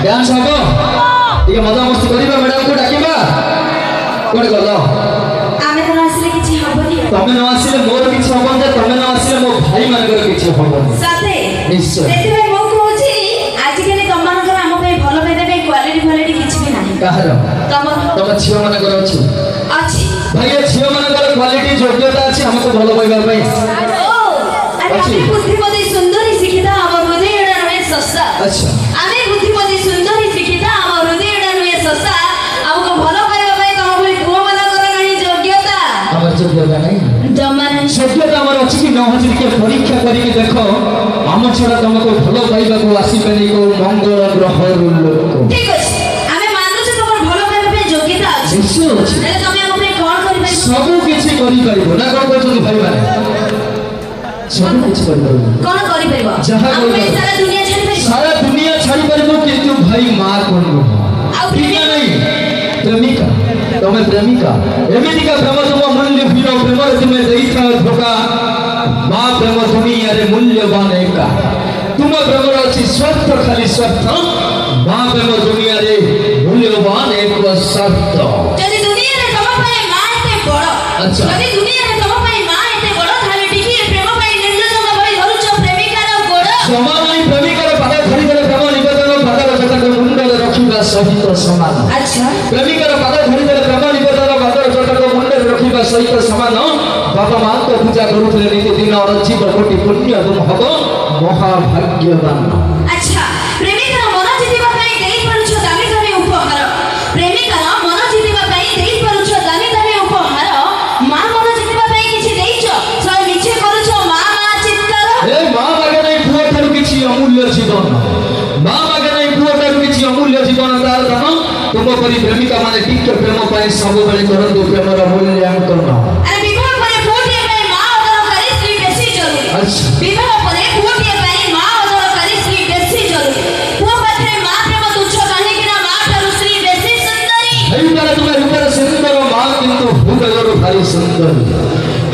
dance हबो ଟିକେ ମଜା ମସ୍ତି କରିବା ମ୍ୟାଡାମ କୁ ଡାକିବା କୋଠି ଗଲ ଆମେ ତ ଆସିଲେ କିଛି ହବନି ତମେ ନ ଆସିଲେ ମୋର କିଛି ହବନି ଯେ ତମେ ନ ଆସିଲେ ମୋ ଭାଇ ମାନଙ୍କର କିଛି ହବନି ସତେ ନିଶ୍ଚୟ ସେଥିପାଇଁ ମୁଁ କହୁଛି ଆଜି କାଲି ତମମାନଙ୍କର ଆମ ପାଇଁ ଭଲ ପାଇବା ପାଇଁ କ୍ୱାଲିଟି କିଛି ବି ନାହିଁ କାହାର ତମ ଝିଅ ମାନଙ୍କର ଅଛି ଅଛି ଭାଇ ଏ ଝିଅ ମାନଙ୍କର କ୍ୱାଲିଟି ଯୋଗ୍ୟତା ଅଛି ଆମକୁ ଭଲ ପାଇବା ପାଇଁ ଆମେ ବୁଦ୍ଧିମତୀ ସୁନ୍ଦରୀ ଶିକ୍ଷିତା ଆମ ହୃଦୟଟା ନୁହେଁ ଶସ୍ତା ଆଚ୍ଛା ଆମେ ବୁଦ୍ଧିମତୀ ସୁନ୍ଦରୀ ଶିକ୍ଷିତା ଆମ ହୃଦୟଟା ନୁହେଁ ଶସ୍ତା ଆମକୁ ଭଲ ପାଇବା ପାଇଁ ତମ ଭଳି ପୁଅ ମାନଙ୍କର ନାହିଁ ଯୋଗ୍ୟତା ଆମର ଯୋଗ୍ୟତା ନାହିଁ ଜମା ନାହିଁ ଯୋଗ୍ୟତା ଆମର ଅଛି କି ନ ଅଛି ଟିକେ ପରୀକ୍ଷା କରିକି ଦେଖ ଆମ ଛଡା ତମକୁ ଭଲ ପାଇବାକୁ ଆସିବେନି କୋଉ ମଙ୍ଗଳ ଗ୍ରହରୁ ଲୋକ ଠିକ ଅଛି ଆମେ ମାନୁଛୁ ତମର ଭଲ ପାଇବା ପାଇଁ ଯୋଗ୍ୟତା ଅଛି ନିଶ୍ଚୟ ଅଛି ହେଲେ ତମେ ଆମ ପାଇଁ କଣ କରିପାରିବ ସବୁ କିଛି କରିପାରିବ ନା କଣ କହୁଛନ୍ତି ଭାଇ ମାନେ ସବୁ କିଛି କରିପାରିବ କଣ କରିପାରିବ ଯାହା ଆମ ପାଇଁ ସାରା ଦୁନିଆ ଛାଡ଼ି ପାରିବ सारा दुनिया छाड़ी पर किंतु भाई मां कौन हो प्रेमिका नहीं प्रेमिका तुम्हें प्रेमिका एमितिका प्रेम तुम मूल्य हीरो प्रेम तुम्हें देइथा धोखा मां प्रेम दुनिया रे मूल्यवान एका तुम प्रेम अछि स्वार्थ खाली स्वार्थ मां प्रेम दुनिया रे मूल्यवान एक स्वार्थ यदि दुनिया रे तम पई मां एते बड़ अच्छा यदि दुनिया रे तम पई मां एते बड़ थाले टिकी प्रेम पई निर्लज भई धरुछ प्रेमिकार गोड़ समान नहीं प्रेमिकार पाद धरि गले प्रेम निवेदन पाद जतक मुंड रखिबा सहित समान अच्छा प्रेमिकार पाद धरि गले प्रेम निवेदन पाद जतक मुंड रखिबा सहित समान बाबा मां को पूजा करूथले नीति दिन और जीव कोटि पुण्य तुम हबो महाभाग्यवान अच्छा प्रेमिकार मन जितिबा पई देई परुछ दामी दामी उपहार प्रेमिकार मन जितिबा पई देई परुछ दामी दामी उपहार मां मन जितिबा पई किछि देइछ सय मिछे करूछ मां चित्कार ए मां मागे नहीं पुओ ठारू किछि अमूल्य जीवन मां मागे नहीं पुओ ठारू किछि अमूल्य जीवन तार धन तुम परि प्रेमिका माने टिक प्रेम पई सब बेले करंदु प्रेमर मूल्यांकन अरे विवाह परे पुओटिए पई मां अदरकारी स्त्री बेसी जरूरी अच्छा विवाह परे पुओटिए पई मां अदरकारी स्त्री बेसी जरूरी पुओ पाखरे मां प्रेम तुच्छ काहे कि ना मां ठारू स्त्री बेसी सुंदरी हेइतारे तुमे रूपर सुंदर मां किंतु हृदयरो भारी सुंदरी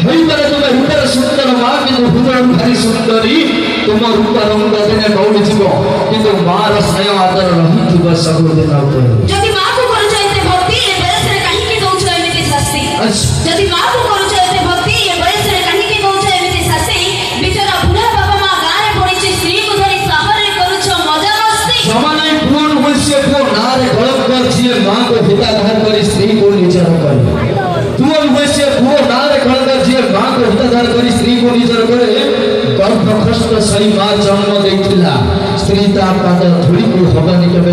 हेइतारे तुमे रूपर सुंदर मां किंतु हृदयरो भारी सुंदरी तुम रूप रंग दिने दौड़ी जीव किंतु मां र स्नेह आदर रहिथिबा सब दिन ऊपर जदि मां को करूछ एते भक्ति ए बयस रे काहे कि दउछ एमिति शास्ति अच्छा जदि मां को करूछ एते भक्ति ए बयस रे काहे कि दउछ एमिति शास्ति बिचारा बुढ़ा बाबा मां गारे पड़िछि स्त्री को धरि शहर रे करूछ मजा मस्ती समानै पूर्ण होइसे को नारे गलत कर छिए मां को हिताधार करी स्त्री को निचर कर पूर्ण होइसे को नारे गलत कर छिए मां को हिताधार करी स्त्री को निचर करे गर्भ खस्त सही मां जन्म देइथिला स्त्री ता पाद धुरी को हबनी के